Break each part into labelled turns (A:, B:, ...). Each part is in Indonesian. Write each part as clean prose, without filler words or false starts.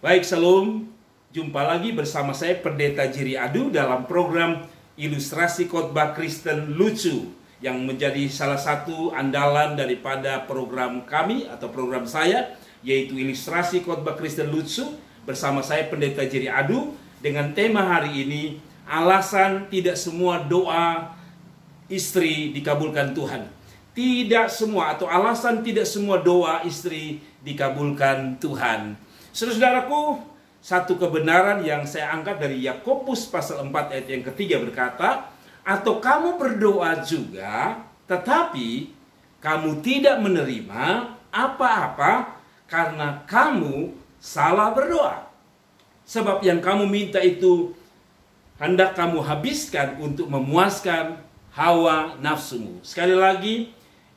A: Baik, Shalom. Jumpa lagi bersama saya Pendeta Jerry Adu dalam program Ilustrasi Khotbah Kristen Lucu, yang menjadi salah satu andalan daripada program kami atau program saya, yaitu Ilustrasi Khotbah Kristen Lucu bersama saya Pendeta Jerry Adu, dengan tema hari ini, alasan tidak semua doa istri dikabulkan Tuhan. Tidak semua, atau alasan tidak semua doa istri dikabulkan Tuhan. Saudara-saudaraku, satu kebenaran yang saya angkat dari Yakobus pasal 4 ayat yang ketiga berkata, atau kamu berdoa juga, tetapi kamu tidak menerima apa-apa karena kamu salah berdoa. Sebab yang kamu minta itu hendak kamu habiskan untuk memuaskan hawa nafsumu. Sekali lagi,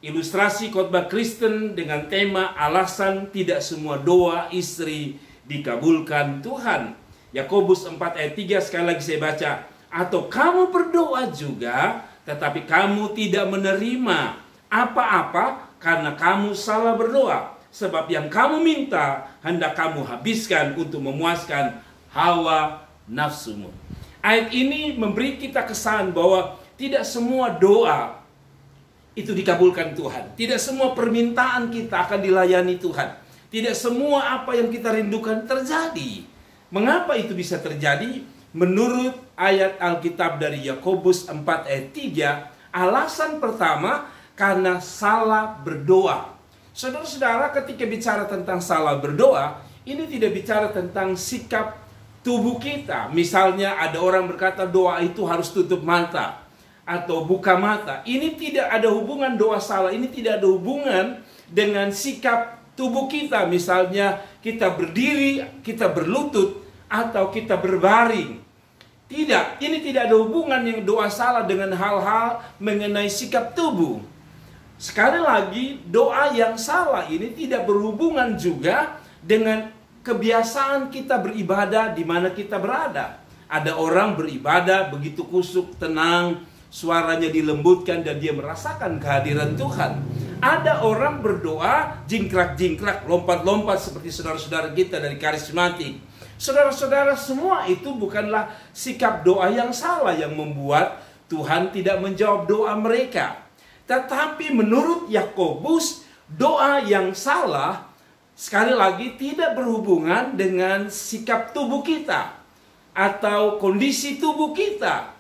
A: ilustrasi khotbah Kristen dengan tema alasan tidak semua doa istri dikabulkan Tuhan. Yakobus 4 ayat 3 sekali lagi saya baca. Atau kamu berdoa juga, tetapi kamu tidak menerima apa-apa karena kamu salah berdoa. Sebab yang kamu minta hendak kamu habiskan untuk memuaskan hawa nafsumu. Ayat ini memberi kita kesan bahwa tidak semua doa itu dikabulkan Tuhan. Tidak semua permintaan kita akan dilayani Tuhan. Tidak semua apa yang kita rindukan terjadi. Mengapa itu bisa terjadi? Menurut ayat Alkitab dari Yakobus 4 ayat 3, alasan pertama karena salah berdoa. Saudara-saudara, ketika bicara tentang salah berdoa, ini tidak bicara tentang sikap tubuh kita. Misalnya ada orang berkata doa itu harus tutup mata atau buka mata. Ini tidak ada hubungan doa salah. Ini tidak ada hubungan dengan sikap tubuh kita. Misalnya kita berdiri, kita berlutut, atau kita berbaring. Tidak, ini tidak ada hubungan yang doa salah dengan hal-hal mengenai sikap tubuh. Sekali lagi, doa yang salah ini tidak berhubungan juga dengan kebiasaan kita beribadah di mana kita berada. Ada orang beribadah begitu kusuk, tenang, suaranya dilembutkan dan dia merasakan kehadiran Tuhan. Ada orang berdoa jingkrak-jingkrak, lompat-lompat seperti saudara-saudara kita dari karismatik. Saudara-saudara, semua itu bukanlah sikap doa yang salah yang membuat Tuhan tidak menjawab doa mereka. Tetapi menurut Yakobus, doa yang salah sekali lagi tidak berhubungan dengan sikap tubuh kita atau kondisi tubuh kita,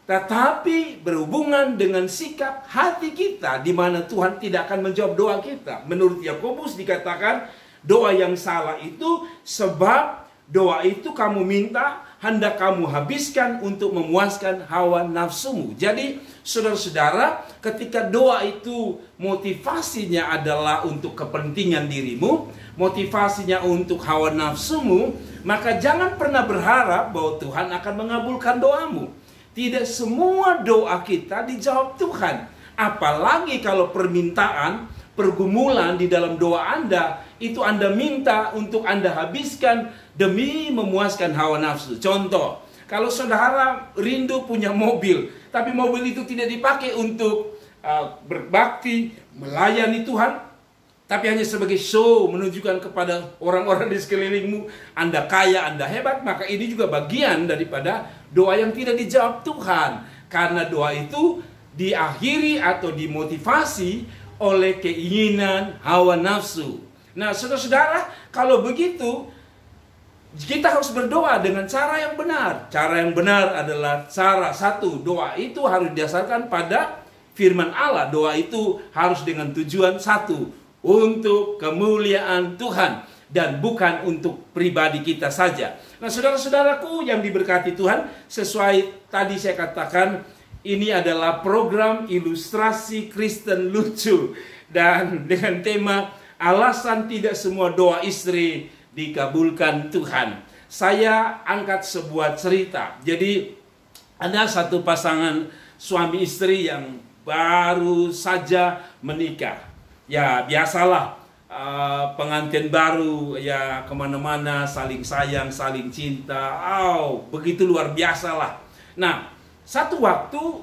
A: tetapi berhubungan dengan sikap hati kita, di mana Tuhan tidak akan menjawab doa kita. Menurut Yakobus dikatakan doa yang salah itu sebab doa itu kamu minta hendak kamu habiskan untuk memuaskan hawa nafsumu. Jadi saudara-saudara, ketika doa itu motivasinya adalah untuk kepentingan dirimu, motivasinya untuk hawa nafsumu, maka jangan pernah berharap bahwa Tuhan akan mengabulkan doamu. Tidak semua doa kita dijawab Tuhan. Apalagi kalau permintaan, pergumulan di dalam doa Anda, itu Anda minta untuk Anda habiskan demi memuaskan hawa nafsu. Contoh, kalau saudara rindu punya mobil, tapi mobil itu tidak dipakai untuk berbakti, melayani Tuhan, tapi hanya sebagai show, menunjukkan kepada orang-orang di sekelilingmu Anda kaya, Anda hebat, maka ini juga bagian daripada doa yang tidak dijawab Tuhan. Karena doa itu diakhiri atau dimotivasi oleh keinginan hawa nafsu. Nah, saudara-saudara, kalau begitu, kita harus berdoa dengan cara yang benar. Cara yang benar adalah cara satu, doa itu harus didasarkan pada firman Allah. Doa itu harus dengan tujuan satu, untuk kemuliaan Tuhan dan bukan untuk pribadi kita saja. Nah, saudara-saudaraku yang diberkati Tuhan, sesuai tadi saya katakan, ini adalah program Ilustrasi Kristen Lucu, dan dengan tema alasan tidak semua doa istri dikabulkan Tuhan. Saya angkat sebuah cerita. Jadi ada satu pasangan suami istri yang baru saja menikah. Ya biasalah, pengantin baru ya kemana-mana saling sayang, saling cinta. Begitu luar biasa lah. Nah, satu waktu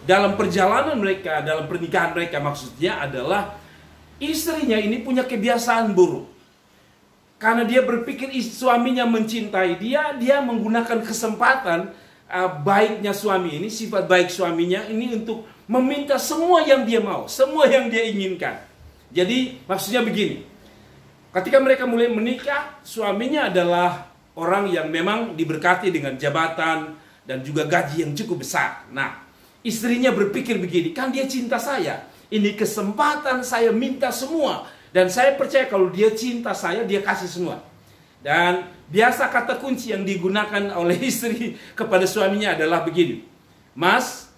A: dalam perjalanan mereka, dalam pernikahan mereka, maksudnya adalah istrinya ini punya kebiasaan buruk. karena dia berpikir suaminya mencintai dia, dia menggunakan kesempatan baiknya suami ini, sifat baik suaminya ini untuk meminta semua yang dia mau, semua yang dia inginkan. Jadi maksudnya begini, ketika mereka mulai menikah, suaminya adalah orang yang memang diberkati dengan jabatan dan juga gaji yang cukup besar. Nah, istrinya berpikir begini, kan dia cinta saya, ini kesempatan saya minta semua. Dan saya percaya kalau dia cinta saya, dia kasih semua. Dan biasa kata kunci yang digunakan oleh istri kepada suaminya adalah begini, Mas,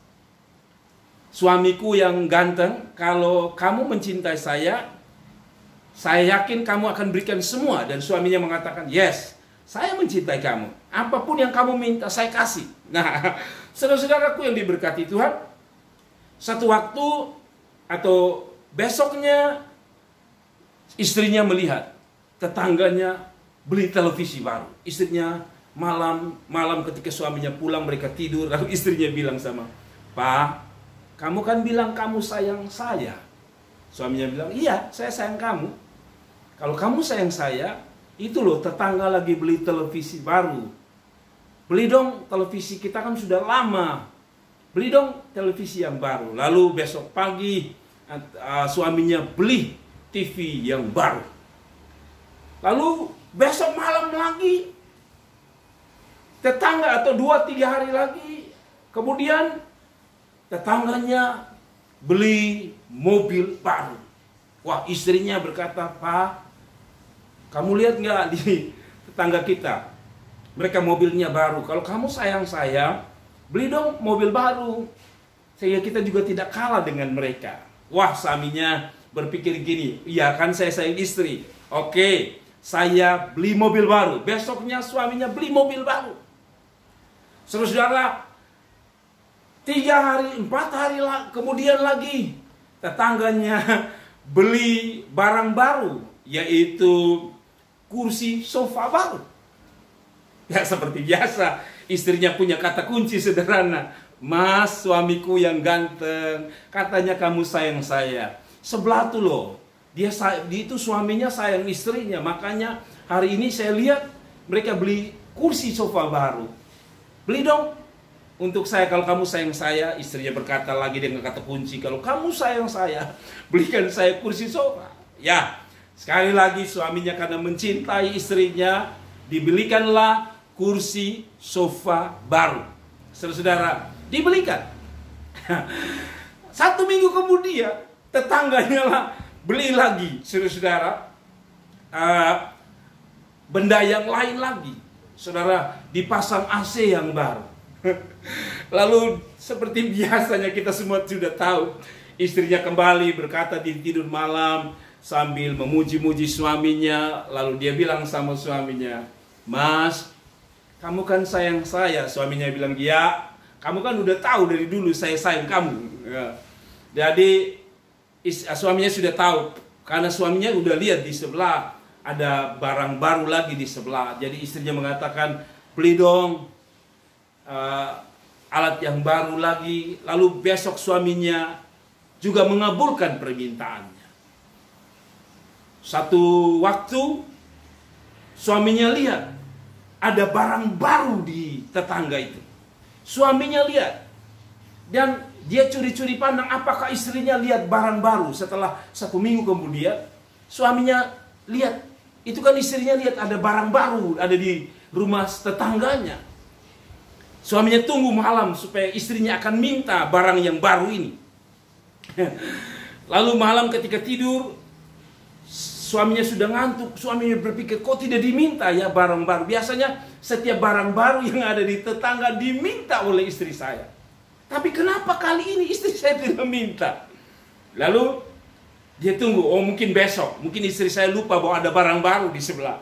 A: suamiku yang ganteng, kalau kamu mencintai saya yakin kamu akan berikan semua. Dan suaminya mengatakan, yes, saya mencintai kamu. Apapun yang kamu minta, saya kasih. Nah, saudara-saudaraku yang diberkati Tuhan, satu waktu atau besoknya, istrinya melihat tetangganya beli televisi baru. Istrinya malam ketika suaminya pulang, mereka tidur, lalu istrinya bilang sama, Pak, kamu kan bilang kamu sayang saya. Suaminya bilang, iya, saya sayang kamu. Kalau kamu sayang saya, itu loh tetangga lagi beli televisi baru. Beli dong televisi, kita kan sudah lama. Beli dong televisi yang baru. Lalu besok pagi suaminya beli TV yang baru. Lalu besok malam lagi, tetangga atau 2-3 hari lagi, kemudian tetangganya beli mobil baru. Wah, istrinya berkata, Pak, kamu lihat nggak di tetangga kita? Mereka mobilnya baru. Kalau kamu sayang saya, beli dong mobil baru. Sehingga kita juga tidak kalah dengan mereka. Wah, suaminya berpikir gini, iya kan saya sayang istri. Oke, saya beli mobil baru. Besoknya suaminya beli mobil baru. Saudara, 3 hari, 4 hari kemudian lagi, tetangganya beli barang baru, yaitu kursi sofa baru. Ya seperti biasa, istrinya punya kata kunci sederhana. Mas, suamiku yang ganteng, katanya kamu sayang saya. Sebelah tuh loh, dia itu suaminya sayang istrinya. Makanya hari ini saya lihat mereka beli kursi sofa baru. Beli dong untuk saya, kalau kamu sayang saya. Istrinya berkata lagi dengan kata kunci, kalau kamu sayang saya, belikan saya kursi sofa. Ya, sekali lagi suaminya karena mencintai istrinya, dibelikanlah kursi sofa baru. Saudara-saudara, dibelikan. 1 minggu kemudian, tetangganya lah beli lagi, saudara-saudara, benda yang lain lagi. Saudara, dipasang AC yang baru. Lalu seperti biasanya kita semua sudah tahu, istrinya kembali berkata di tidur malam sambil memuji-muji suaminya. Lalu dia bilang sama suaminya, Mas, kamu kan sayang saya. Suaminya bilang, ya, kamu kan udah tahu dari dulu saya sayang kamu. Ya. Jadi suaminya sudah tahu, karena suaminya udah lihat di sebelah ada barang baru lagi di sebelah. Jadi istrinya mengatakan, beli dong alat yang baru lagi. Lalu besok suaminya juga mengabulkan permintaannya. Satu waktu suaminya lihat ada barang baru di tetangga itu. Suaminya lihat dan dia curi-curi pandang apakah istrinya lihat barang baru. Setelah 1 minggu kemudian suaminya lihat, itu kan istrinya lihat ada barang baru ada di rumah tetangganya. Suaminya tunggu malam supaya istrinya akan minta barang yang baru ini. Lalu malam ketika tidur, suaminya sudah ngantuk. Suaminya berpikir, kok tidak diminta ya barang baru. Biasanya setiap barang baru yang ada di tetangga diminta oleh istri saya. Tapi kenapa kali ini istri saya tidak minta? Lalu dia tunggu, oh mungkin besok. Mungkin istri saya lupa bahwa ada barang baru di sebelah.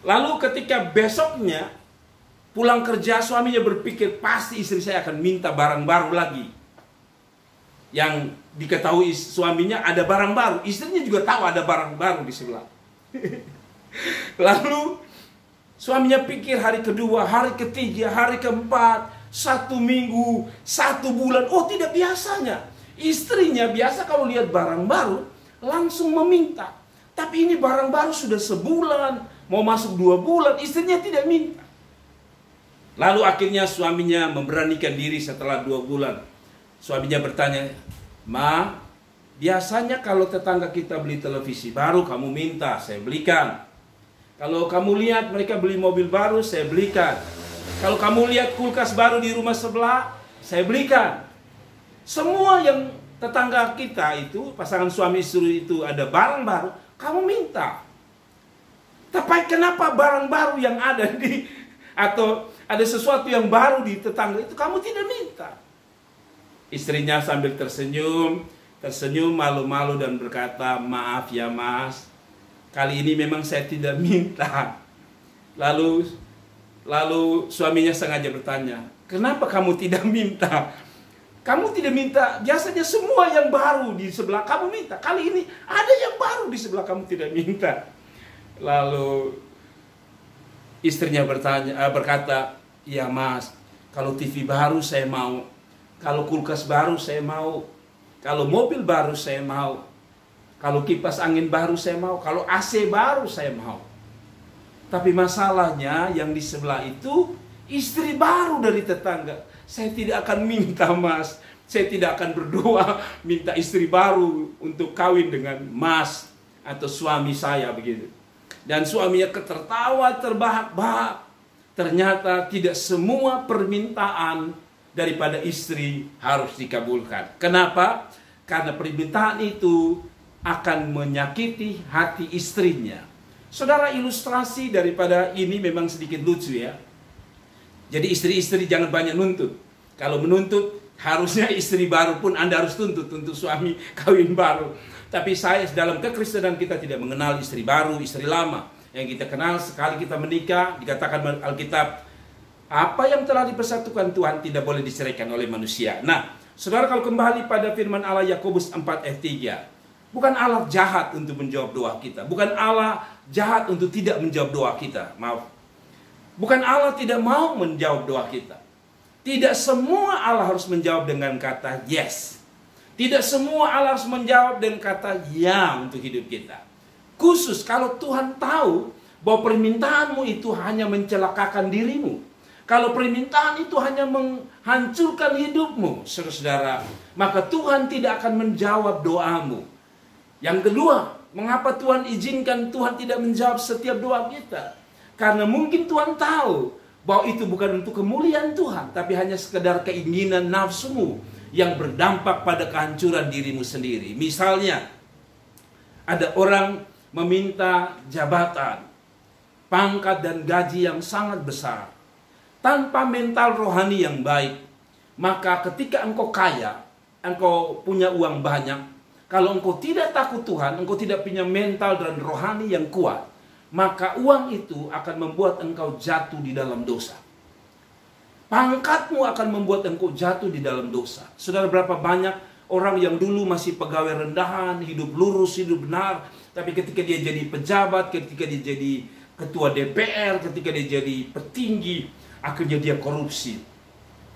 A: Lalu ketika besoknya pulang kerja, suaminya berpikir pasti istri saya akan minta barang baru lagi. Yang diketahui suaminya ada barang baru. Istrinya juga tahu ada barang baru di sebelah. Lalu suaminya pikir hari kedua, hari ketiga, hari keempat, 1 minggu, 1 bulan. Oh, tidak biasanya. Istrinya biasa kalau lihat barang baru langsung meminta. Tapi ini barang baru sudah sebulan, mau masuk 2 bulan, istrinya tidak minta. Lalu akhirnya suaminya memberanikan diri setelah 2 bulan. Suaminya bertanya, "Ma, biasanya kalau tetangga kita beli televisi baru, kamu minta, saya belikan. Kalau kamu lihat mereka beli mobil baru, saya belikan. Kalau kamu lihat kulkas baru di rumah sebelah, saya belikan. Semua yang tetangga kita itu, pasangan suami istri itu ada barang baru, kamu minta. Tapi kenapa barang baru yang ada atau ada sesuatu yang baru di tetangga itu kamu tidak minta?" Istrinya sambil tersenyum malu-malu dan berkata, "Maaf ya Mas, kali ini memang saya tidak minta." Lalu suaminya sengaja bertanya, "Kenapa kamu tidak minta? Kamu tidak minta, biasanya semua yang baru di sebelah kamu minta. Kali ini ada yang baru di sebelah kamu tidak minta." Lalu istrinya berkata, "Ya Mas, kalau TV baru saya mau. Kalau kulkas baru saya mau. Kalau mobil baru saya mau. Kalau kipas angin baru saya mau. Kalau AC baru saya mau. Tapi masalahnya yang di sebelah itu istri baru dari tetangga. Saya tidak akan minta Mas. Saya tidak akan berdoa minta istri baru untuk kawin dengan Mas atau suami saya," begitu. Dan suaminya tertawa terbahak-bahak. Ternyata tidak semua permintaan daripada istri harus dikabulkan. Kenapa? Karena permintaan itu akan menyakiti hati istrinya. Saudara, ilustrasi daripada ini memang sedikit lucu ya. Jadi istri-istri jangan banyak nuntut. Kalau menuntut, harusnya istri baru pun Anda harus tuntut untuk suami kawin baru. Tapi dalam kekristenan kita tidak mengenal istri baru, istri lama. Yang kita kenal sekali kita menikah, dikatakan Alkitab, apa yang telah dipersatukan Tuhan tidak boleh diceraikan oleh manusia. Nah, saudara, kalau kembali pada firman Allah Yakobus 4 ayat 3, bukan Allah jahat untuk menjawab doa kita. Bukan Allah jahat untuk tidak menjawab doa kita. Maaf. Bukan Allah tidak mau menjawab doa kita. Tidak semua Allah harus menjawab dengan kata yes. Tidak semua Allah harus menjawab dengan kata ya untuk hidup kita. Khusus kalau Tuhan tahu bahwa permintaanmu itu hanya mencelakakan dirimu. Kalau permintaan itu hanya menghancurkan hidupmu, saudara, maka Tuhan tidak akan menjawab doamu. Yang kedua, mengapa Tuhan izinkan Tuhan tidak menjawab setiap doa kita? Karena mungkin Tuhan tahu bahwa itu bukan untuk kemuliaan Tuhan, tapi hanya sekedar keinginan nafsumu yang berdampak pada kehancuran dirimu sendiri. Misalnya, ada orang meminta jabatan, pangkat dan gaji yang sangat besar, tanpa mental rohani yang baik. Maka ketika engkau kaya, engkau punya uang banyak, kalau engkau tidak takut Tuhan, engkau tidak punya mental dan rohani yang kuat, maka uang itu akan membuat engkau jatuh di dalam dosa. Pangkatmu akan membuat engkau jatuh di dalam dosa. Saudara, berapa banyak orang yang dulu masih pegawai rendahan, hidup lurus, hidup benar, tapi ketika dia jadi pejabat, ketika dia jadi ketua DPR, ketika dia jadi petinggi, akhirnya dia korupsi.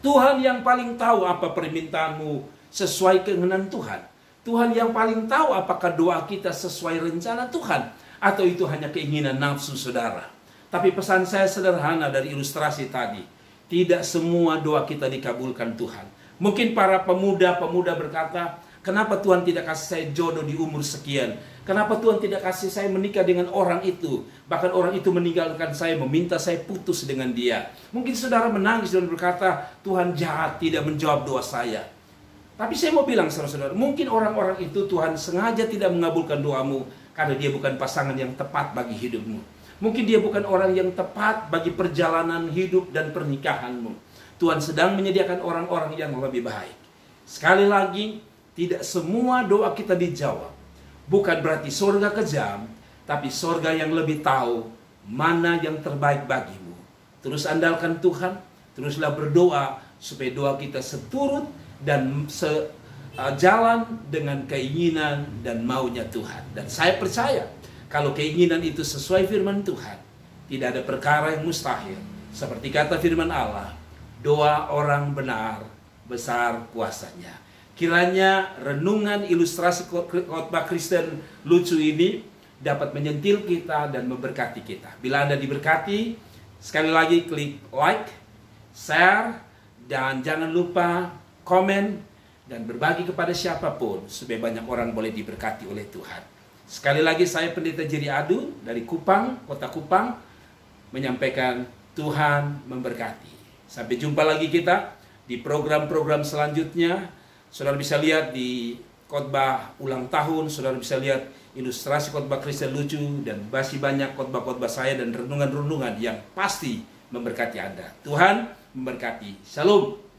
A: Tuhan yang paling tahu apa permintaanmu sesuai keinginan Tuhan. Tuhan yang paling tahu apakah doa kita sesuai rencana Tuhan, atau itu hanya keinginan nafsu saudara. Tapi pesan saya sederhana dari ilustrasi tadi. Tidak semua doa kita dikabulkan Tuhan. Mungkin para pemuda-pemuda berkata, kenapa Tuhan tidak kasih saya jodoh di umur sekian? Kenapa Tuhan tidak kasih saya menikah dengan orang itu? Bahkan orang itu meninggalkan saya, meminta saya putus dengan dia. Mungkin saudara menangis dan berkata, Tuhan jahat, tidak menjawab doa saya. Tapi saya mau bilang saudara-saudara, mungkin orang-orang itu Tuhan sengaja tidak mengabulkan doamu karena dia bukan pasangan yang tepat bagi hidupmu. Mungkin dia bukan orang yang tepat bagi perjalanan hidup dan pernikahanmu. Tuhan sedang menyediakan orang-orang yang lebih baik. Sekali lagi, tidak semua doa kita dijawab. Bukan berarti surga kejam, tapi surga yang lebih tahu mana yang terbaik bagimu. Terus andalkan Tuhan, teruslah berdoa supaya doa kita seturut dan sejalan dengan keinginan dan maunya Tuhan. Dan saya percaya, kalau keinginan itu sesuai firman Tuhan, tidak ada perkara yang mustahil. Seperti kata firman Allah, doa orang benar besar kuasanya. Kiranya renungan ilustrasi khotbah Kristen lucu ini dapat menyentil kita dan memberkati kita. Bila Anda diberkati, sekali lagi klik like, share, dan jangan lupa komen dan berbagi kepada siapapun supaya banyak orang boleh diberkati oleh Tuhan. Sekali lagi saya Pendeta Jerry Adu dari Kupang, Kota Kupang, menyampaikan Tuhan memberkati. Sampai jumpa lagi kita di program-program selanjutnya. Saudara bisa lihat di khotbah ulang tahun, saudara bisa lihat ilustrasi khotbah Kristen lucu, dan masih banyak khotbah-khotbah saya dan renungan-renungan yang pasti memberkati Anda. Tuhan memberkati. Shalom.